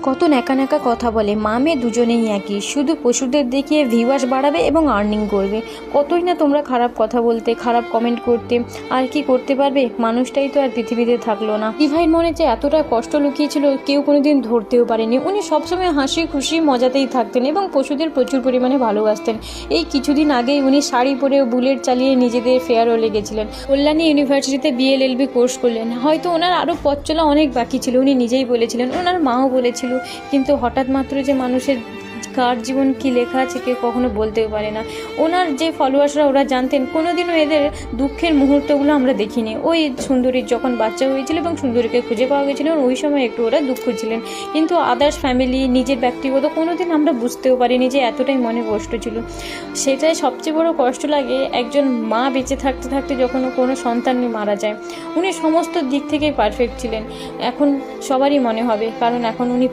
কত ন্যাকা ন্যাকা কথা বলে, মা মেয়ে দুজনেই একই, শুধু পশুদের দেখিয়ে ভিউয়ার্স বাড়াবে এবং আর্নিং করবে। কতই না তোমরা খারাপ কথা বলতে, খারাপ কমেন্ট করতে, আর কি করতে পারবে? মানুষটাই তো আর পৃথিবীতে থাকলো না। দিভাইয়ের মনে যে এতটা কষ্ট লুকিয়েছিল কেউ কোনোদিন ধরতেও পারেনি। উনি সবসময় হাসি খুশি মজাতেই থাকতেন এবং পশুদের প্রচুর পরিমাণে ভালোবাসতেন। এই কিছুদিন আগেই উনি শাড়ি পরে বুলেট চালিয়ে নিজেদের ফেয়ারওয়েলে গেছিলেন। কল্যাণী ইউনিভার্সিটিতে বিএলএলবি কোর্স করলেন। হয়তো ওনার আরও পথ চলা অনেক বাকি ছিল, উনি নিজেই বলেছিলেন, ওনার মাও বলেছিল। কিন্তু হঠাৎ মাত্র যে মানুষের কার জীবন কী লেখা আছে কেউ কখনো বলতেও পারে না। ওনার যে ফলোয়ার্সরা ওরা জানতেন, কোনোদিনও এদের দুঃখের মুহূর্তগুলো আমরা দেখিনি। ওই সুন্দরীর যখন বাচ্চা হয়েছিল এবং সুন্দরীকে খুঁজে পাওয়া গেছিলো, ওই সময় একটু ওরা দুঃখ ছিলেন। কিন্তু আদার্স ফ্যামিলি, নিজের ব্যক্তিগত কোনোদিন আমরা বুঝতেও পারিনি যে এতটাই মনে কষ্ট ছিল। সেটাই সবচেয়ে বড় কষ্ট লাগে একজন মা বেঁচে থাকতে থাকতে যখন কোনো সন্তান মারা যায়। উনি সমস্ত দিক থেকেই পারফেক্ট ছিলেন। এখন সবারই মনে হবে, কারণ এখন উনি